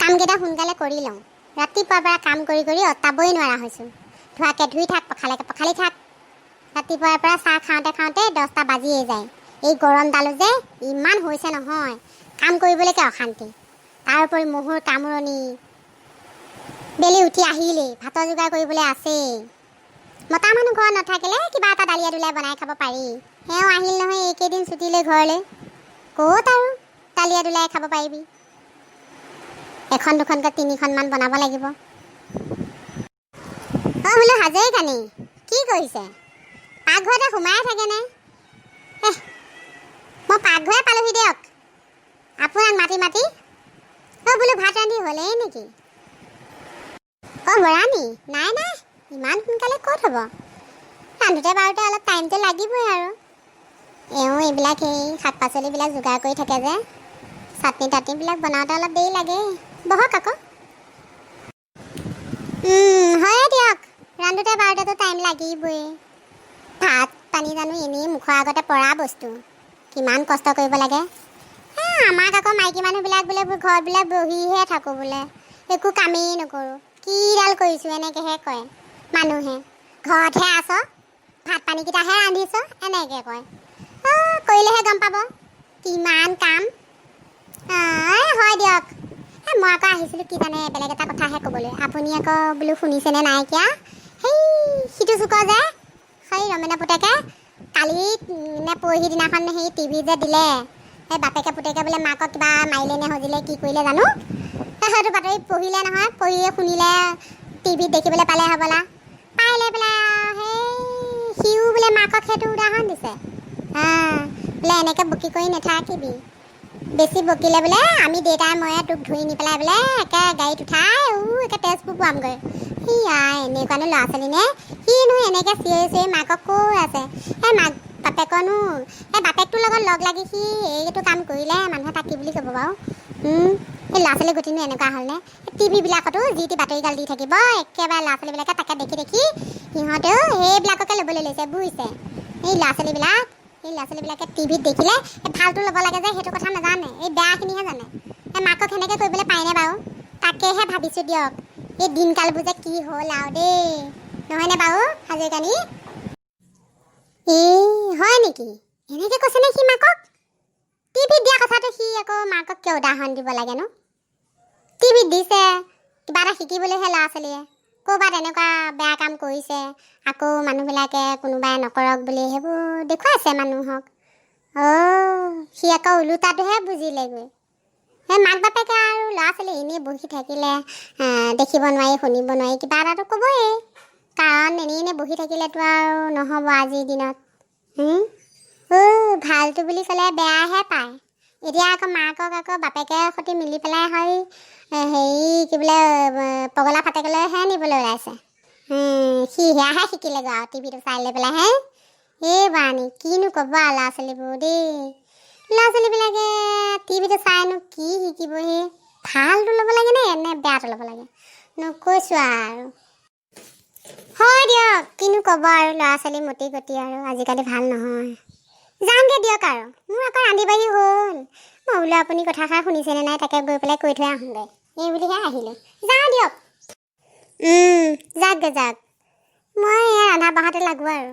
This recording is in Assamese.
কামকেইটা সোনকালে কৰি লওঁ। ৰাতিপুৱাৰ পৰা কাম কৰি কৰি অতাবই নোৱাৰা হৈছোঁ। ধোৱাকে ধুই থাক, পখালাকে পখালি থাক। ৰাতিপুৱাৰ পৰা চাহ খাওঁতে খাওঁতে 10টা বাজিয়েই যায়। এই গৰমডালো যে ইমান হৈছে নহয়, কাম কৰিবলৈকে অশান্তি। তাৰ উপৰি মহুৰ কামোৰণি। বেলি উঠি আহিলেই ভাতৰ যোগাৰ কৰিবলৈ আছেই। মতা মানুহ ঘৰত নাথাকিলে কিবা এটা দালিয়া দুলাই বনাই খাব পাৰি। এওঁ আহিল নহয় এইকেইদিন ছুটিলৈ ঘৰলৈ। ক'ত আৰু দালিয়া দুলাই খাব পাৰিবি। এখন দুখনকৈ 3খনমান বনাব লাগিব। বোলো হাজৰিকানী কি কৰিছে? পাকঘৰতে সোমাই থাকেনে? মই পাকঘৰে পালোহি দিয়ক, আপোনাক মাতি মাতি। বোলো ভাত ৰান্ধি হ'লেই নেকি? বৰানী নাই নাই, ইমান সোনকালে ক'ত হ'ব। ৰান্ধোতে বাৰুতে অলপ টাইমটো লাগিবই আৰু। এওঁ এইবিলাক সেই শাক পাচলিবিলাক যোগাৰ কৰি থাকে যে, চাটনি তাটনিবিলাক বনাওঁতে অলপ দেৰি লাগে। বহক আকৌ। হয়ে দিয়ক, ৰান্ধোতে বাৰুতেতো টাইম লাগিবই। ভাত পানী জানো এনেই মুখৰ আগতে পৰা বস্তু, কিমান কষ্ট কৰিব লাগে। আমাক আকৌ মাইকী মানুহবিলাক বোলে ঘৰত বোলে বহিহে থাকোঁ বোলে, একো কামেই নকৰোঁ। কিডাল কৰিছোঁ এনেকৈহে কয় মানুহে। ঘৰতহে আছ, ভাত পানীকেইটাহে ৰান্ধিছ, এনেকৈ কয়। কৰিলেহে গম পাব কিমান কাম। হয় দিয়ক। মই আকৌ আহিছিলোঁ কি জানে, বেলেগ এটা কথাহে ক'বলৈ। আপুনি আকৌ বোলো শুনিছেনে নাইকিয়া, সেই সিটো চুকৰ যে সেই ৰমেনে পুতেকে কালি নে পৰহি দিনাখন সেই টিভি যে দিলে, সেই বাপেকে পুতেকে বোলে মাকক কিবা মাৰিলে নে সজিলে, কি কৰিলে জানো। সেইটো বাতৰি পঢ়িলে নহয়, পঢ়িয়ে শুনিলে, টিভিত দেখিবলৈ পালে হ'বলা। পাই লৈ পেলাই সেই সিও বোলে মাকক সেইটো উদাহৰণ দিছে। বোলে এনেকৈ বকি কৰি নাথাকিবি, বেছি বকিলে বোলে আমি দেউতাই ময়ে তোক ধুই নি পেলাই বোলে একে গাড়ীত উঠাই একে তেজপুৰ পোৱামগৈ। এনেকুৱানো ল'ৰা ছোৱালী নে? সিনো এনেকৈ চিঞৰি চিঞৰি মাকক কৈ আছে। সেই মাক বাপেকনো, সেই বাপেকটোৰ লগত লগ লাগি সি এইটো কাম কৰিলে মানুহে তাক কি বুলি ক'ব বাৰু। সেই ল'ৰা ছোৱালী গতিনো এনেকুৱা হ'লনে? টিভিবিলাকতো যি টি বাতৰিগাল দি থাকিব, একেবাৰে ল'ৰা ছোৱালীবিলাকে তাকে দেখি দেখি সিহঁতেও সেইবিলাককে ল'বলৈ লৈছে বুজিছে। এই ল'ৰা ছোৱালীবিলাকে টিভিত দেখিলে এই ভালটো ল'ব লাগে যে সেইটো কথা নাজানে, এই বেয়াখিনিহে জানে। এই মাকক সেনেকৈ কৰিবলৈ পায়নে বাৰু? তাকেহে ভাবিছোঁ দিয়ক, এই দিনকালবোৰ যে কি হ'ল আৰু দেই, নহয়নে বাৰু হাজৰিকানী? হয় নেকি? এনেকৈ কৈছেনে সি মাকক? টিভিত দিয়া কথাটো সি আকৌ মাকক কিয় উদাহৰণ দিব লাগেনো? টিভিত দিছে কিবা এটা শিকিবলৈহে ল'ৰা ছোৱালীয়ে, ক'ৰবাত এনেকুৱা বেয়া কাম কৰিছে, আকৌ মানুহবিলাকে কোনোবাই নকৰক বুলি সেইবোৰ দেখুৱাইছে মানুহক। সি আকৌ ওলোটাটোহে বুজিলেগৈ। সেই মাক বাপেকে আৰু ল'ৰা ছোৱালী এনেই বহি থাকিলে দেখিব নোৱাৰি শুনিব নোৱাৰি কিবা এটাতো ক'বই, কাৰণ এনেই বহি থাকিলেতো আৰু নহ'ব আজিৰ দিনত। ভালটো বুলি ক'লে বেয়াহে পায়। এতিয়া আকৌ মাকক আকৌ বাপেকে সৈতে মিলি পেলাই হয় হেৰি কি বোলে পগলা ফাটেকলৈহে নিবলৈ ওলাইছে। সি সেয়াহে শিকিলেগৈ আৰু টিভিটো চাই লৈ পেলাই হে। এই বানী কিনো ক'ব আৰু ল'ৰা ছোৱালীবোৰ দেই। ল'ৰা ছোৱালীবিলাকে টিভিটো চাইনো কি শিকিবহি, ভালটো ল'ব লাগে নে বেয়াটো ল'ব লাগে নকৈছোঁ আৰু। হয় দিয়ক, কিনো ক'ব আৰু ল'ৰা ছোৱালী মতি গতি আৰু আজিকালি ভাল নহয়। যাওঁগৈ দিয়ক আৰু, মোৰ আকৌ ৰান্ধি বাঢ়ি হ'ল। মই বোলো আপুনি কথাষাৰ শুনিছেনে নাই তাকে গৈ পেলাই কৈ থৈ আহোঁগৈ, এই বুলিহে আহিলোঁ। যাওঁ দিয়ক। যাওকগৈ যাওক, মই ৰন্ধা বঢ়াতে লাগোঁ আৰু।